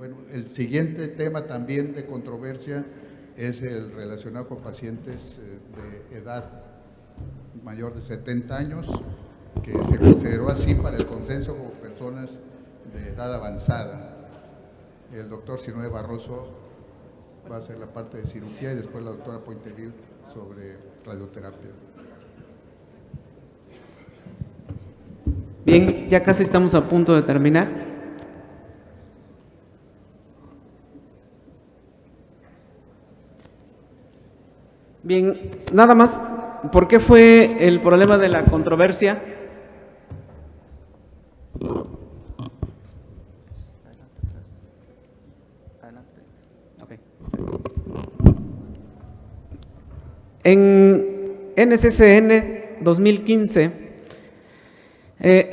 Bueno, el siguiente tema también de controversia es el relacionado con pacientes de edad mayor de 70 años, que se consideró así para el consenso como personas de edad avanzada. El doctor Sinué Barroso va a hacer la parte de cirugía y después la doctora Pointeville sobre radioterapia. Bien, ya casi estamos a punto de terminar. Bien, nada más, ¿por qué fue el problema de la controversia? Okay. En NCCN 2015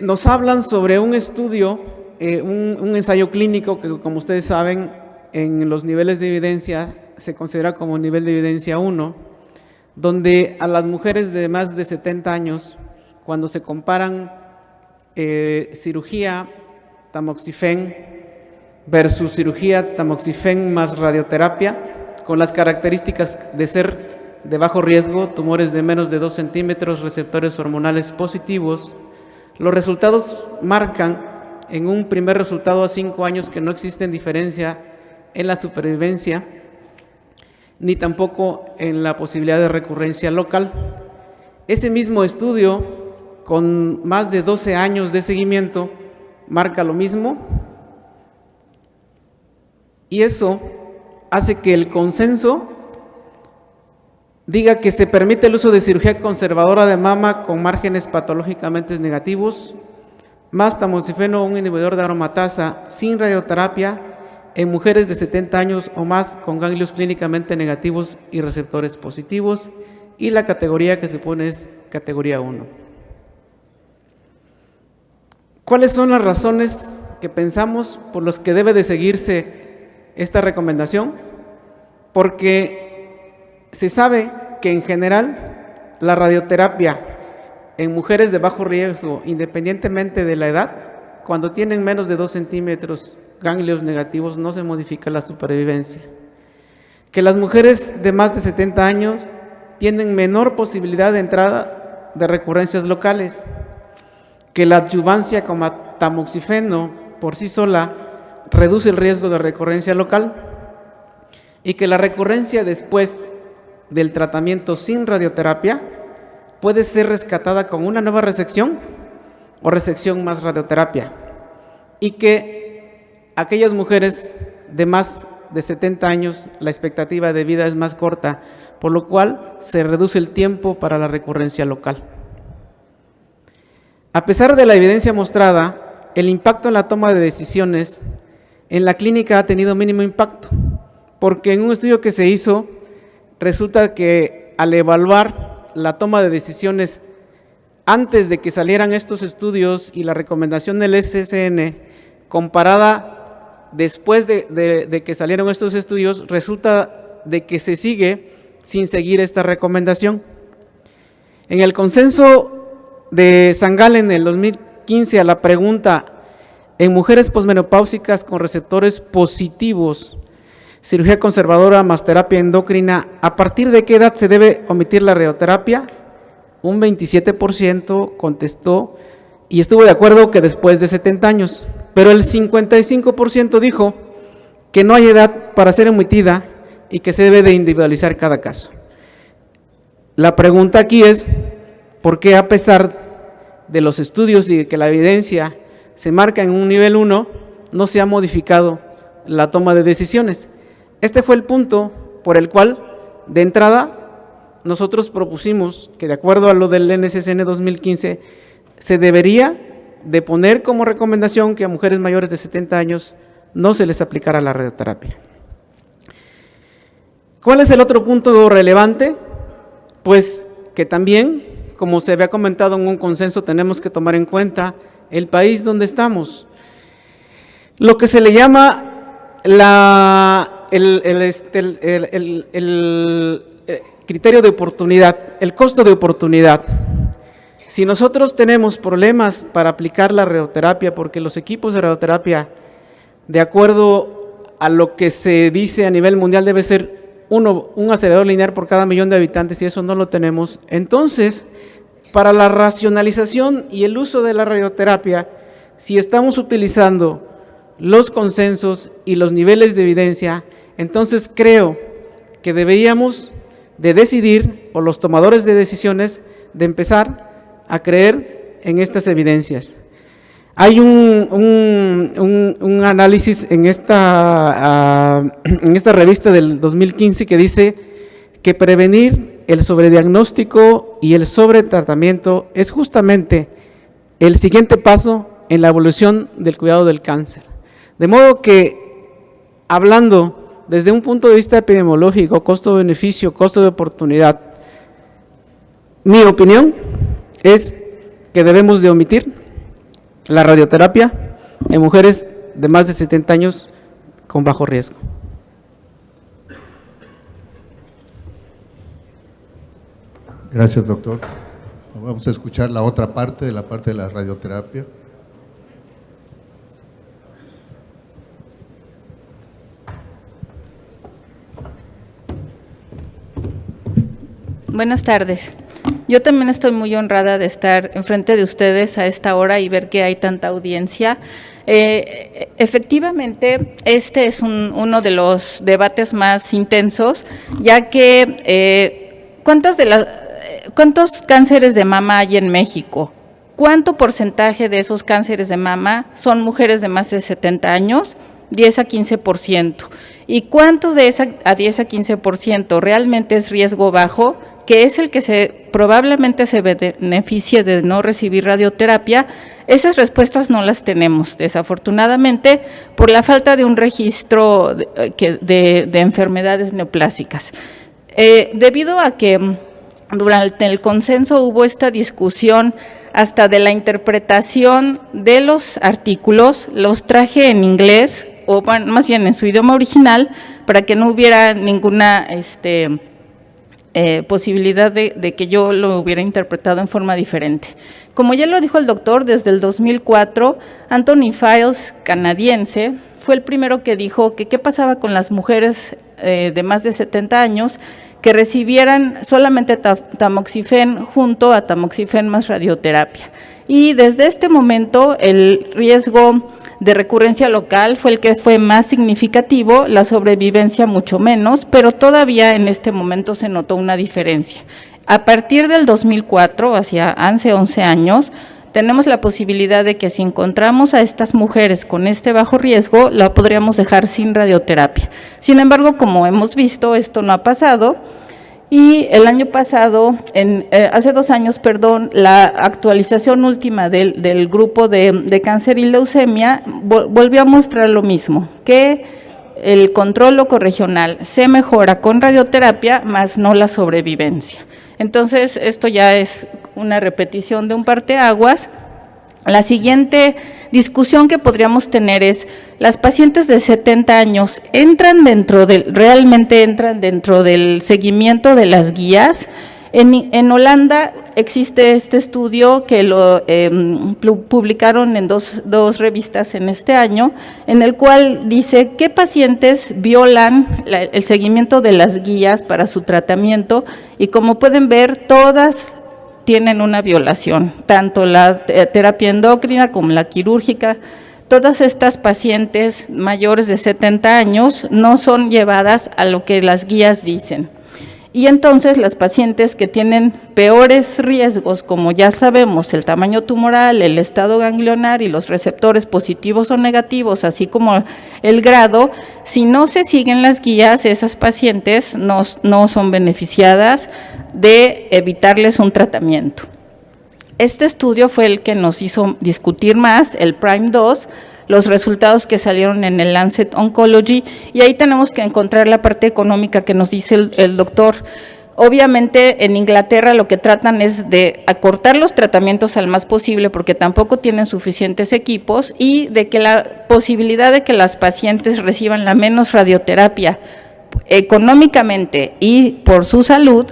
nos hablan sobre un estudio, un ensayo clínico que, como ustedes saben, en los niveles de evidencia se considera como nivel de evidencia 1, donde a las mujeres de más de 70 años, cuando se comparan cirugía tamoxifen versus cirugía tamoxifen más radioterapia, con las características de ser de bajo riesgo, tumores de menos de 2 centímetros, receptores hormonales positivos, los resultados marcan en un primer resultado a 5 años que no existe diferencia en la supervivencia, ni tampoco en la posibilidad de recurrencia local. Ese mismo estudio, con más de 12 años de seguimiento, marca lo mismo, y eso hace que el consenso diga que se permite el uso de cirugía conservadora de mama con márgenes patológicamente negativos, más tamoxifeno, un inhibidor de aromatasa, sin radioterapia, en mujeres de 70 años o más con ganglios clínicamente negativos y receptores positivos, y la categoría que se pone es categoría 1. ¿Cuáles son las razones que pensamos por las que debe de seguirse esta recomendación? Porque se sabe que en general la radioterapia en mujeres de bajo riesgo, independientemente de la edad, cuando tienen menos de 2 centímetros ganglios negativos, no se modifica la supervivencia. Que las mujeres de más de 70 años tienen menor posibilidad de entrada de recurrencias locales. Que la adyuvancia con tamoxifeno por sí sola reduce el riesgo de recurrencia local. Y que la recurrencia después del tratamiento sin radioterapia puede ser rescatada con una nueva resección o resección más radioterapia. Y que aquellas mujeres de más de 70 años, la expectativa de vida es más corta, por lo cual se reduce el tiempo para la recurrencia local. A pesar de la evidencia mostrada, el impacto en la toma de decisiones en la clínica ha tenido mínimo impacto, porque en un estudio que se hizo, resulta que al evaluar la toma de decisiones antes de que salieran estos estudios y la recomendación del SSN, comparada después de que salieron estos estudios, resulta de que se sigue sin seguir esta recomendación. En el consenso de San Galen en el 2015 a la pregunta en mujeres posmenopáusicas con receptores positivos, cirugía conservadora más terapia endocrina, ¿a partir de qué edad se debe omitir la radioterapia? Un 27% contestó y estuvo de acuerdo que después de 70 años. Pero el 55% dijo que no hay edad para ser omitida y que se debe de individualizar cada caso. La pregunta aquí es, ¿por qué a pesar de los estudios y de que la evidencia se marca en un nivel 1, no se ha modificado la toma de decisiones? Este fue el punto por el cual, de entrada, nosotros propusimos que, de acuerdo a lo del NCCN 2015, se debería de poner como recomendación que a mujeres mayores de 70 años no se les aplicara la radioterapia. ¿Cuál es el otro punto relevante? Pues que también, como se había comentado en un consenso, tenemos que tomar en cuenta el país donde estamos. Lo que se le llama el criterio de oportunidad, el costo de oportunidad. Si nosotros tenemos problemas para aplicar la radioterapia, porque los equipos de radioterapia, de acuerdo a lo que se dice a nivel mundial debe ser un acelerador lineal por cada millón de habitantes, y eso no lo tenemos. Entonces, para la racionalización y el uso de la radioterapia, si estamos utilizando los consensos y los niveles de evidencia, entonces creo que deberíamos de decidir, o los tomadores de decisiones, de empezar a creer en estas evidencias. Hay un análisis en esta revista del 2015 que dice que prevenir el sobrediagnóstico y el sobretratamiento es justamente el siguiente paso en la evolución del cuidado del cáncer. De modo que, hablando desde un punto de vista epidemiológico, costo-beneficio, costo de oportunidad, mi opinión es que debemos de omitir la radioterapia en mujeres de más de 70 años con bajo riesgo. Gracias, doctor. Vamos a escuchar la otra parte de la radioterapia. Buenas tardes. Yo también estoy muy honrada de estar enfrente de ustedes a esta hora y ver que hay tanta audiencia. Efectivamente, este es uno de los debates más intensos, ya que ¿cuántos cánceres de mama hay en México? ¿Cuánto porcentaje de esos cánceres de mama son mujeres de más de 70 años? 10 a 15%. ¿Y cuánto de esa a 10 a 15% realmente es riesgo bajo, que es el que probablemente se beneficie de no recibir radioterapia? Esas respuestas no las tenemos, desafortunadamente, por la falta de un registro de enfermedades neoplásicas. Debido a que durante el consenso hubo esta discusión hasta de la interpretación de los artículos, los traje en inglés, o más bien en su idioma original, para que no hubiera ninguna posibilidad de que yo lo hubiera interpretado en forma diferente. Como ya lo dijo el doctor, desde el 2004, Anthony Files, canadiense, fue el primero que dijo que qué pasaba con las mujeres de más de 70 años que recibieran solamente tamoxifen junto a tamoxifen más radioterapia. Y desde este momento el riesgo de recurrencia local fue el que fue más significativo, la sobrevivencia mucho menos, pero todavía en este momento se notó una diferencia. A partir del 2004, hacia hace 11 años, tenemos la posibilidad de que si encontramos a estas mujeres con este bajo riesgo, la podríamos dejar sin radioterapia. Sin embargo, como hemos visto, esto no ha pasado. Y el año pasado, hace 2 años, la actualización última del grupo de cáncer y leucemia volvió a mostrar lo mismo, que el control locorregional se mejora con radioterapia, más no la sobrevivencia. Entonces, esto ya es una repetición de un parteaguas. La siguiente discusión que podríamos tener es, ¿las pacientes de 70 años realmente entran dentro del seguimiento de las guías? En Holanda existe este estudio que lo publicaron en dos revistas en este año, en el cual dice qué pacientes violan el seguimiento de las guías para su tratamiento, y como pueden ver, todas tienen una violación, tanto la terapia endocrina como la quirúrgica. Todas estas pacientes mayores de 70 años no son llevadas a lo que las guías dicen. Y entonces las pacientes que tienen peores riesgos, como ya sabemos, el tamaño tumoral, el estado ganglionar y los receptores positivos o negativos, así como el grado, si no se siguen las guías, esas pacientes no son beneficiadas de evitarles un tratamiento. Este estudio fue el que nos hizo discutir más, el PRIME-2, los resultados que salieron en el Lancet Oncology, y ahí tenemos que encontrar la parte económica que nos dice el doctor. Obviamente en Inglaterra lo que tratan es de acortar los tratamientos al más posible, porque tampoco tienen suficientes equipos, y de que la posibilidad de que las pacientes reciban la menos radioterapia económicamente y por su salud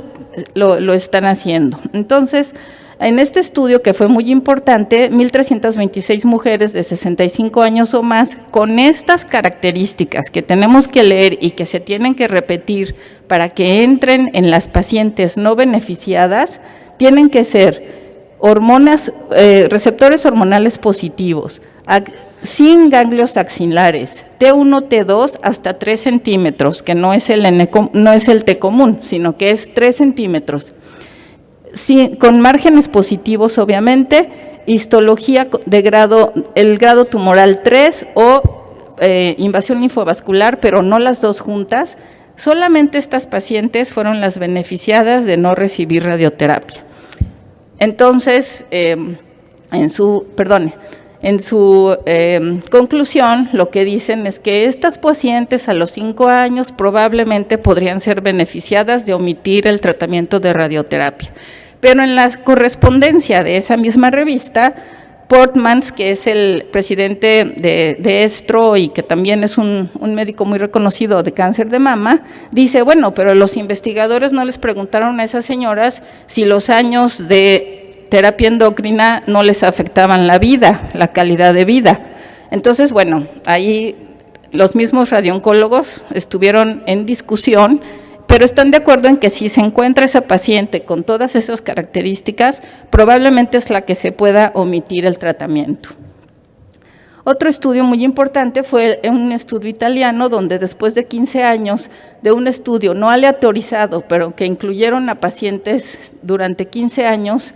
lo están haciendo. Entonces, En este estudio, que fue muy importante, 1,326 mujeres de 65 años o más con estas características que tenemos que leer y que se tienen que repetir para que entren en las pacientes no beneficiadas, tienen que ser hormonas, receptores hormonales positivos, sin ganglios axilares, T1, T2 hasta 3 centímetros, que no es el T común, sino que es 3 centímetros. Sí, con márgenes positivos, obviamente, histología de el grado tumoral 3 o invasión linfovascular, pero no las dos juntas. Solamente estas pacientes fueron las beneficiadas de no recibir radioterapia. Entonces, en su conclusión, lo que dicen es que estas pacientes a los 5 años probablemente podrían ser beneficiadas de omitir el tratamiento de radioterapia. Pero en la correspondencia de esa misma revista, Portmans, que es el presidente de ESTRO y que también es un médico muy reconocido de cáncer de mama, dice, bueno, pero los investigadores no les preguntaron a esas señoras si los años de terapia endocrina no les afectaban la vida, la calidad de vida. Entonces, bueno, ahí los mismos radiooncólogos estuvieron en discusión, pero están de acuerdo en que si se encuentra esa paciente con todas esas características, probablemente es la que se pueda omitir el tratamiento. Otro estudio muy importante fue un estudio italiano donde después de 15 años de un estudio no aleatorizado, pero que incluyeron a pacientes durante 15 años,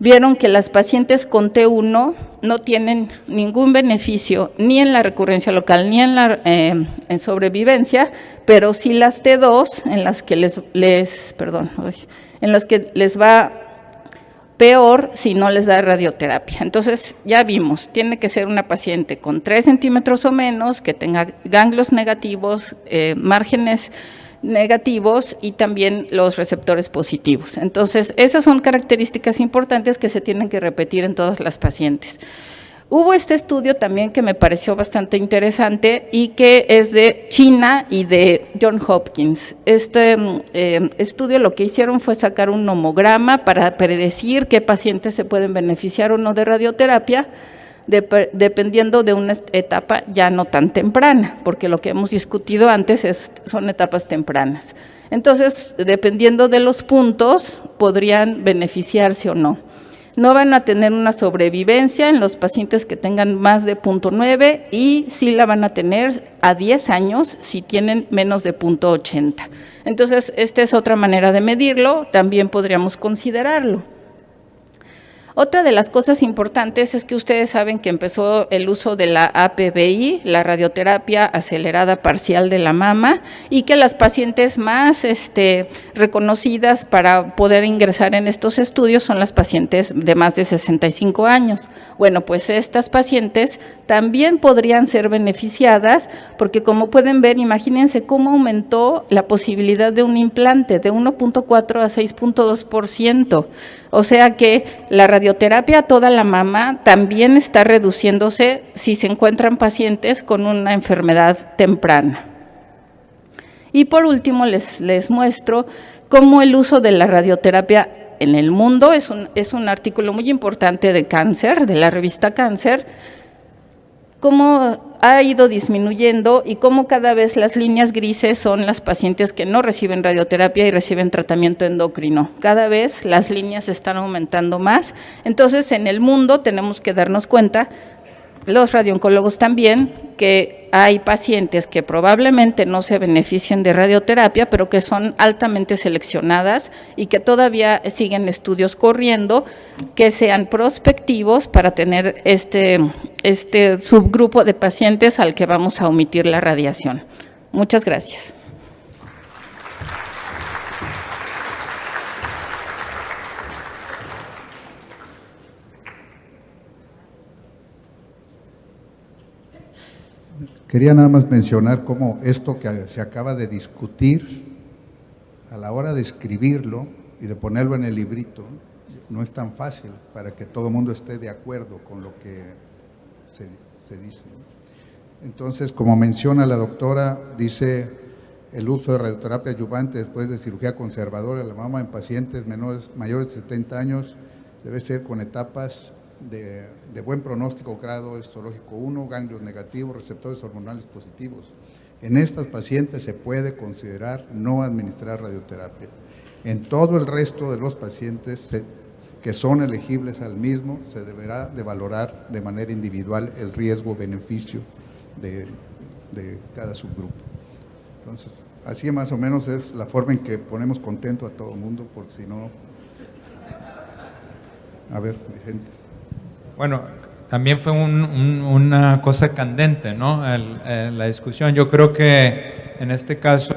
vieron que las pacientes con T1 no tienen ningún beneficio ni en la recurrencia local ni en la sobrevivencia, pero sí las T2 en las que les va peor si no les da radioterapia. Entonces ya vimos, tiene que ser una paciente con 3 centímetros o menos, que tenga ganglios negativos, márgenes negativos y también los receptores positivos. Entonces, esas son características importantes que se tienen que repetir en todas las pacientes. Hubo este estudio también que me pareció bastante interesante y que es de China y de Johns Hopkins. Este estudio lo que hicieron fue sacar un nomograma para predecir qué pacientes se pueden beneficiar o no de radioterapia, dependiendo de una etapa ya no tan temprana, porque lo que hemos discutido antes son etapas tempranas. Entonces, dependiendo de los puntos, podrían beneficiarse o no. No van a tener una sobrevivencia en los pacientes que tengan más de 0.9 y sí la van a tener a 10 años si tienen menos de 0.80. Entonces, esta es otra manera de medirlo, también podríamos considerarlo. Otra de las cosas importantes es que ustedes saben que empezó el uso de la APBI, la radioterapia acelerada parcial de la mama, y que las pacientes más reconocidas para poder ingresar en estos estudios son las pacientes de más de 65 años. Bueno, pues estas pacientes también podrían ser beneficiadas porque, como pueden ver, imagínense cómo aumentó la posibilidad de un implante de 1.4 a 6.2%. O sea que la radioterapia a toda la mama también está reduciéndose si se encuentran pacientes con una enfermedad temprana. Y por último les muestro cómo el uso de la radioterapia en el mundo, es un artículo muy importante de cáncer, de la revista Cáncer, cómo ha ido disminuyendo y cómo cada vez las líneas grises son las pacientes que no reciben radioterapia y reciben tratamiento endocrino. Cada vez las líneas están aumentando más. Entonces, en el mundo tenemos que darnos cuenta, los radiooncólogos también, que hay pacientes que probablemente no se beneficien de radioterapia, pero que son altamente seleccionadas y que todavía siguen estudios corriendo que sean prospectivos para tener este subgrupo de pacientes al que vamos a omitir la radiación. Muchas gracias. Quería nada más mencionar cómo esto que se acaba de discutir, a la hora de escribirlo y de ponerlo en el librito, no es tan fácil para que todo el mundo esté de acuerdo con lo que se dice. Entonces, como menciona la doctora, dice el uso de radioterapia adyuvante después de cirugía conservadora de la mama en pacientes mayores de 70 años debe ser con etapas de buen pronóstico, grado histológico 1, ganglios negativos, receptores hormonales positivos. En estas pacientes se puede considerar no administrar radioterapia. En todo el resto de los pacientes que son elegibles al mismo, se deberá de valorar de manera individual el riesgo-beneficio de cada subgrupo. Entonces, así más o menos es la forma en que ponemos contento a todo el mundo, por si no... A ver, Vicente. Bueno, también fue una cosa candente, ¿no? La discusión. Yo creo que en este caso,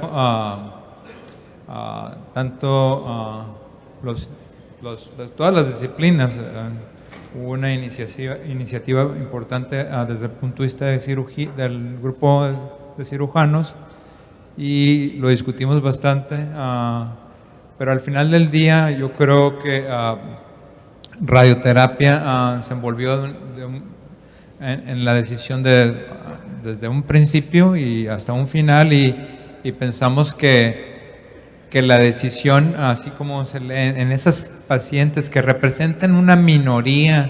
todas las disciplinas, hubo una iniciativa importante desde el punto de vista de cirugía, del grupo de cirujanos, y lo discutimos bastante, pero al final del día yo creo que radioterapia se envolvió en la decisión desde un principio y hasta un final, y pensamos que la decisión, así como se lee en esas pacientes que representan una minoría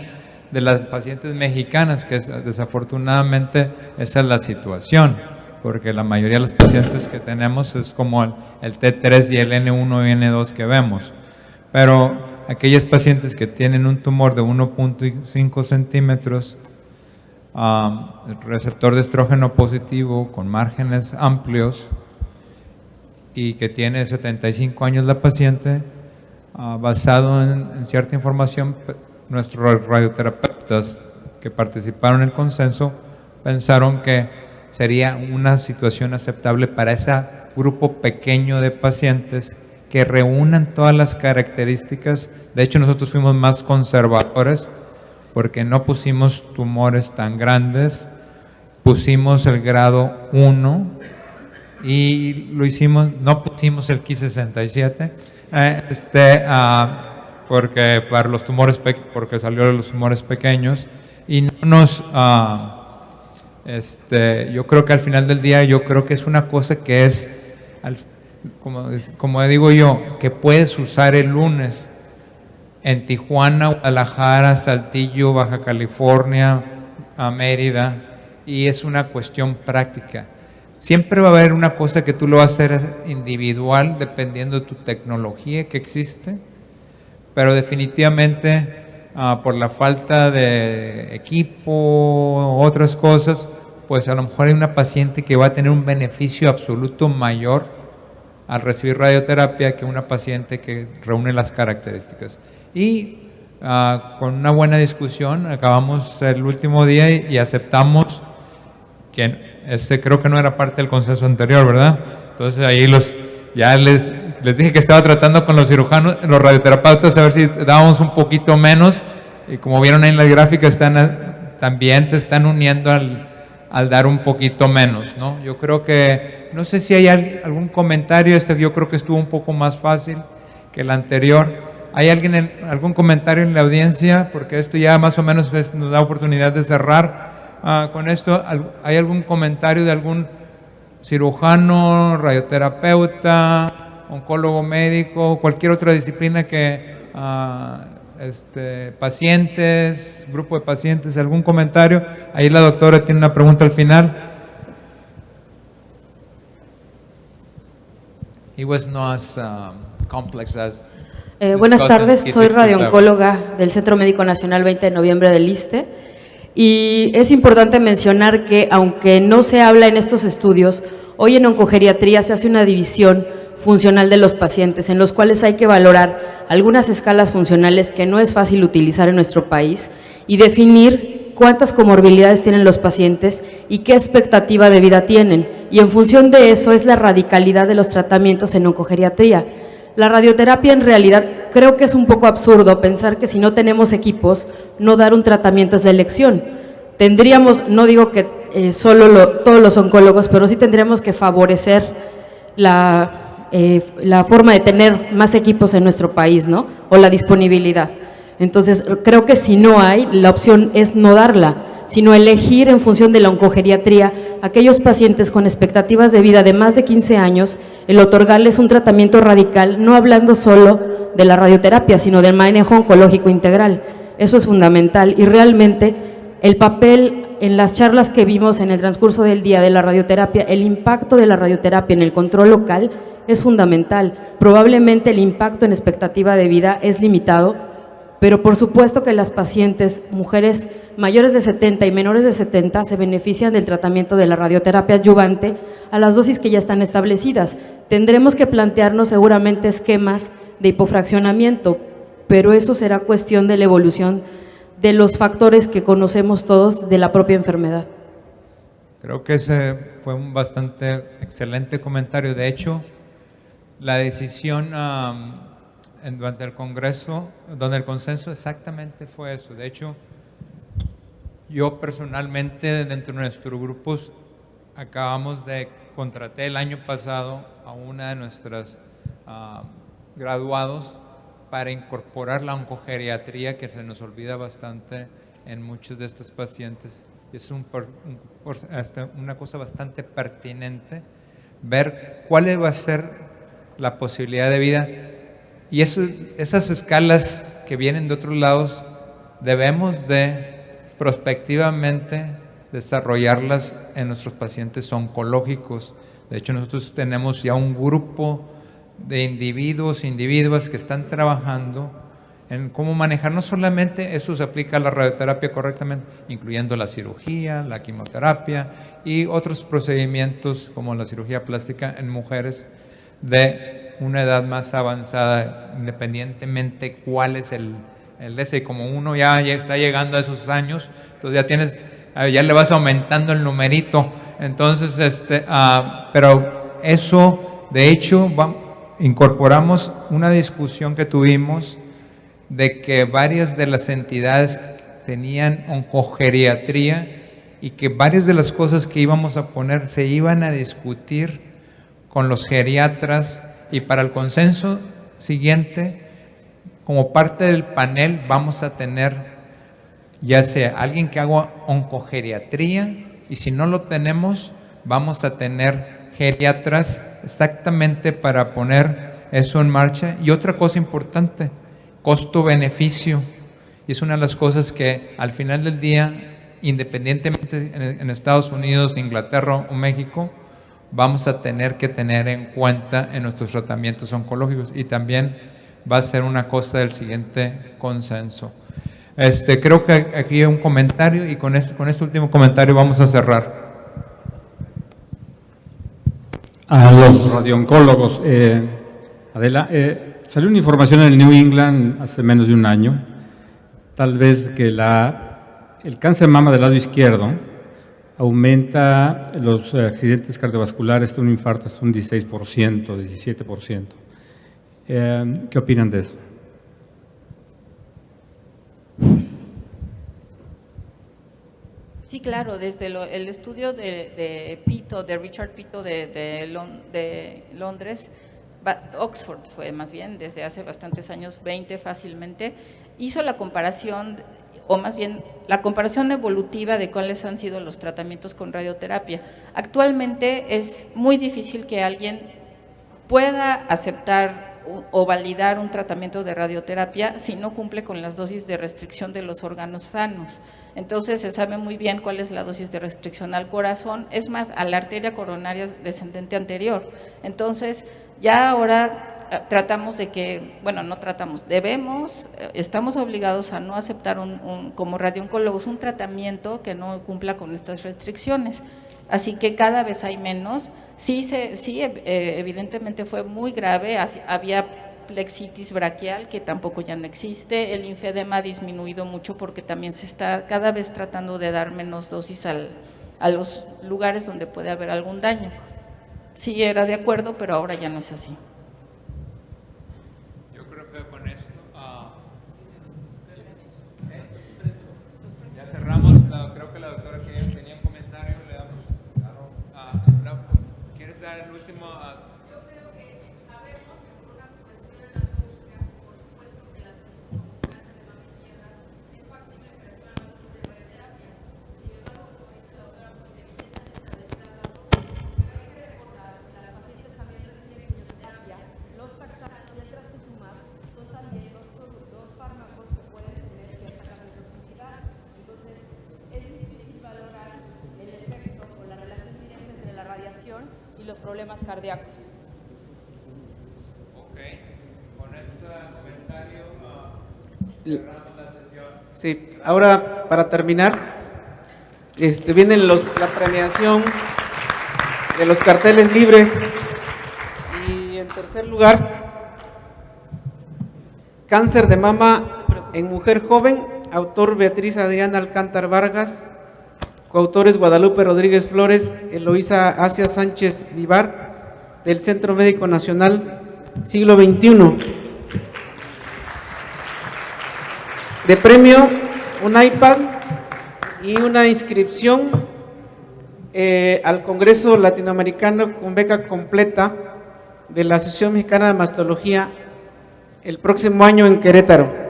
de las pacientes mexicanas, que desafortunadamente esa es la situación, porque la mayoría de los pacientes que tenemos es como el T3 y el N1 y N2 que vemos, pero aquellas pacientes que tienen un tumor de 1.5 centímetros, receptor de estrógeno positivo con márgenes amplios, y que tiene 75 años la paciente, basado en cierta información, nuestros radioterapeutas que participaron en el consenso pensaron que sería una situación aceptable para ese grupo pequeño de pacientes que reúnan todas las características. De hecho, nosotros fuimos más conservadores porque no pusimos tumores tan grandes, pusimos el grado 1 y lo hicimos, no pusimos el Ki-67, porque para los tumores, porque salió de los tumores pequeños, y no nos, yo creo que al final del día, yo creo que es una cosa que es, como digo yo, que puedes usar el lunes en Tijuana, Guadalajara, Saltillo, Baja California, a Mérida, y es una cuestión práctica. Siempre va a haber una cosa que tú lo vas a hacer individual dependiendo de tu tecnología que existe, pero definitivamente por la falta de equipo, otras cosas, pues a lo mejor hay una paciente que va a tener un beneficio absoluto mayor al recibir radioterapia que una paciente que reúne las características. Y con una buena discusión acabamos el último día y aceptamos que creo que no era parte del consenso anterior, ¿verdad? Entonces ahí ya les dije que estaba tratando con los cirujanos, los radioterapeutas, a ver si dábamos un poquito menos, y como vieron ahí en las gráficas, también se están uniendo al dar un poquito menos, ¿no? Yo creo que, no sé si hay algún comentario, yo creo que estuvo un poco más fácil que el anterior. ¿Hay algún comentario en la audiencia? Porque esto ya más o menos nos da oportunidad de cerrar. Con esto, ¿hay algún comentario de algún cirujano, radioterapeuta, oncólogo médico, cualquier otra disciplina que pacientes, grupo de pacientes, algún comentario? Ahí la doctora tiene una pregunta al final. It was not as complex as buenas tardes, soy radiooncóloga del Centro Médico Nacional 20 de noviembre del ISSSTE. Y es importante mencionar que, aunque no se habla en estos estudios, hoy en oncogeriatría se hace una división funcional de los pacientes, en los cuales hay que valorar algunas escalas funcionales que no es fácil utilizar en nuestro país y definir cuántas comorbilidades tienen los pacientes y qué expectativa de vida tienen. Y en función de eso es la radicalidad de los tratamientos en oncogeriatría. La radioterapia, en realidad, creo que es un poco absurdo pensar que si no tenemos equipos, no dar un tratamiento es la elección. Tendríamos, no digo que todos los oncólogos, pero sí tendríamos que favorecer la forma de tener más equipos en nuestro país, ¿no? O la disponibilidad. Entonces, creo que si no hay, la opción es no darla, sino elegir en función de la oncogeriatría aquellos pacientes con expectativas de vida de más de 15 años, el otorgarles un tratamiento radical, no hablando solo de la radioterapia, sino del manejo oncológico integral. Eso es fundamental y realmente el papel en las charlas que vimos en el transcurso del día de la radioterapia, el impacto de la radioterapia en el control local es fundamental. Probablemente el impacto en expectativa de vida es limitado, pero por supuesto que las pacientes, mujeres mayores de 70 y menores de 70, se benefician del tratamiento de la radioterapia adyuvante a las dosis que ya están establecidas. Tendremos que plantearnos seguramente esquemas de hipofraccionamiento, pero eso será cuestión de la evolución de los factores que conocemos todos de la propia enfermedad. Creo que ese fue un bastante excelente comentario. De hecho, la decisión durante el Congreso, donde el consenso exactamente fue eso. De hecho, yo personalmente, dentro de nuestros grupos, contraté el año pasado a una de nuestras graduados para incorporar la oncogeriatría, que se nos olvida bastante en muchos de estos pacientes. Es una cosa bastante pertinente ver cuál va a ser la posibilidad de vida. Y esas escalas que vienen de otros lados, debemos de prospectivamente desarrollarlas en nuestros pacientes oncológicos. De hecho, nosotros tenemos ya un grupo de individuas que están trabajando en cómo manejar, no solamente eso se aplica a la radioterapia correctamente, incluyendo la cirugía, la quimioterapia y otros procedimientos como la cirugía plástica en mujeres de una edad más avanzada, independientemente cuál es el ese. Como uno ya está llegando a esos años, entonces ya le vas aumentando el numerito. Entonces, pero eso, de hecho, incorporamos una discusión que tuvimos de que varias de las entidades tenían oncogeriatría y que varias de las cosas que íbamos a poner se iban a discutir con los geriatras, y para el consenso siguiente, como parte del panel, vamos a tener ya sea alguien que haga oncogeriatría, y si no lo tenemos, vamos a tener geriatras exactamente para poner eso en marcha. Y otra cosa importante, costo-beneficio, y es una de las cosas que al final del día, independientemente en Estados Unidos, Inglaterra o México, vamos a tener que tener en cuenta en nuestros tratamientos oncológicos, y también va a ser una cosa del siguiente consenso. Creo que aquí hay un comentario, y con este último comentario vamos a cerrar. A los radiooncólogos, Adela, salió una información en el New England hace menos de un año, tal vez que el cáncer de mama del lado izquierdo aumenta los accidentes cardiovasculares de un infarto hasta un 16%, 17%. ¿Qué opinan de eso? Sí, claro, desde el estudio de Pito, de Richard Pito de Londres, Oxford fue más bien, desde hace bastantes años, 20 fácilmente, hizo la comparación, o más bien la comparación evolutiva de cuáles han sido los tratamientos con radioterapia. Actualmente es muy difícil que alguien pueda aceptar o validar un tratamiento de radioterapia si no cumple con las dosis de restricción de los órganos sanos. Entonces se sabe muy bien cuál es la dosis de restricción al corazón, es más, a la arteria coronaria descendente anterior. Entonces ya ahora tratamos de que, bueno, no tratamos, estamos obligados a no aceptar como radiooncólogos un tratamiento que no cumpla con estas restricciones. Así que cada vez hay menos. Sí, evidentemente fue muy grave, había plexitis braquial que tampoco ya no existe, el linfedema ha disminuido mucho porque también se está cada vez tratando de dar menos dosis a los lugares donde puede haber algún daño. Sí era de acuerdo, pero ahora ya no es así. Yo creo que con esto ya cerramos. Creo que la doctora tenía un comentario, le damos. ¿Quieres dar el último? Yo creo que sabemos que por una cuestión anatómica, por supuesto que las cáncer de mama izquierda es factible que reciban la dosis de radioterapia. Sin embargo, como dice la doctora, pues evidentemente establecer las dosis. Pero hay que recordar que a las pacientes también les reciben quimioterapia los problemas cardíacos. Ok, con este comentario cerramos la sesión. Sí, ahora para terminar, viene la premiación de los carteles libres. Y en tercer lugar, cáncer de mama en mujer joven, autor Beatriz Adriana Alcántar Vargas, coautores Guadalupe Rodríguez Flores, Eloísa Asia Sánchez Vivar, del Centro Médico Nacional, siglo XXI. De premio, un iPad y una inscripción al Congreso Latinoamericano con beca completa de la Asociación Mexicana de Mastología el próximo año en Querétaro.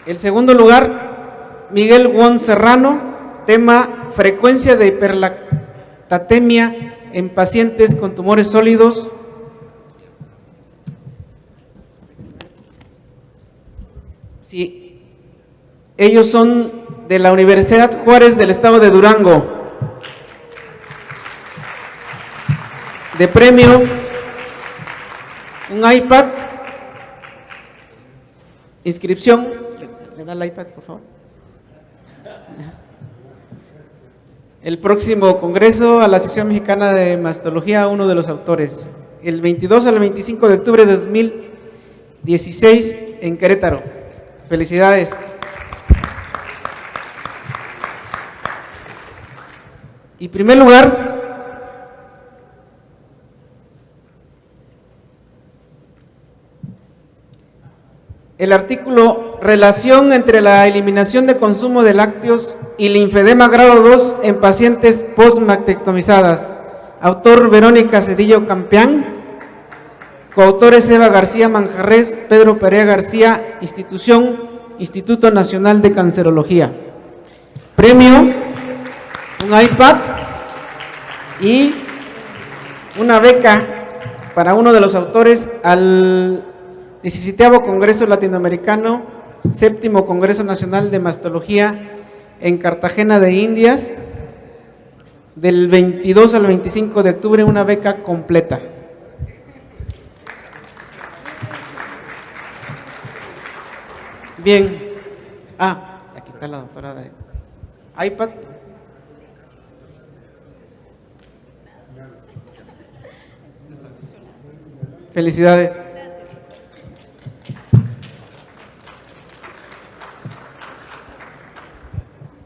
El segundo lugar, Miguel Won Serrano, tema frecuencia de hiperlactatemia en pacientes con tumores sólidos. Sí, ellos son de la Universidad Juárez del estado de Durango. De premio, un iPad, inscripción, le da el iPad por favor. El próximo congreso a la Asociación Mexicana de Mastología, uno de los autores, el 22 al 25 de octubre de 2016 en Querétaro. Felicidades. Y primer lugar, el artículo Relación entre la eliminación de consumo de lácteos y linfedema grado 2 en pacientes postmastectomizadas. Autor Verónica Cedillo Campeán. Coautores Eva García Manjarres, Pedro Perea García, Instituto Nacional de Cancerología. Premio, un iPad y una beca para uno de los autores al 17º Congreso Latinoamericano, 7º Congreso Nacional de Mastología en Cartagena de Indias, del 22 al 25 de octubre, una beca completa. Bien. Aquí está la doctora de iPad. Felicidades.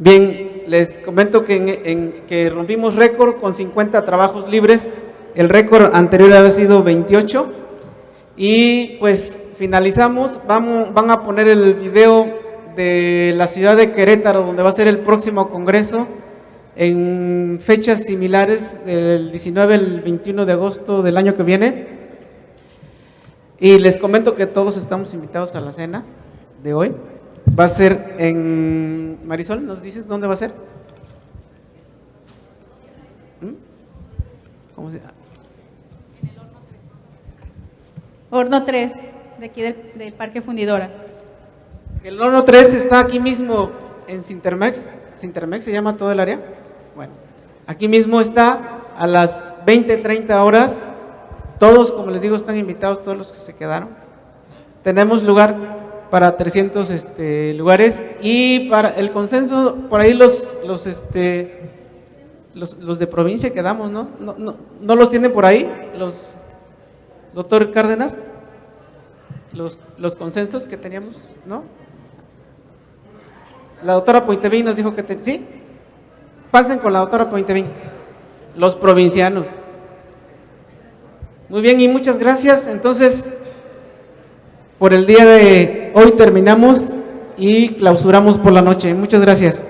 Bien, les comento que rompimos récord con 50 trabajos libres. El récord anterior había sido 28. Y pues finalizamos. Van a poner el video de la ciudad de Querétaro, donde va a ser el próximo congreso, en fechas similares, del 19 al 21 de agosto del año que viene. Y les comento que todos estamos invitados a la cena de hoy. Va a ser en Marisol, ¿nos dices dónde va a ser? ¿Cómo se llama? Horno 3, de aquí del Parque Fundidora. El horno 3 está aquí mismo en Cintermex. Cintermex se llama todo el área. Bueno, aquí mismo está a las 20:30 horas. Todos, como les digo, están invitados, todos los que se quedaron. Tenemos lugar para 300 lugares, y para el consenso, por ahí los de provincia quedamos, ¿no? No los tienen por ahí, los doctor Cárdenas, los consensos que teníamos, ¿no? La doctora Pointevín nos dijo que sí, pasen con la doctora Pointevín, los provincianos. Muy bien, y muchas gracias. Entonces, por el día de hoy terminamos y clausuramos por la noche. Muchas gracias.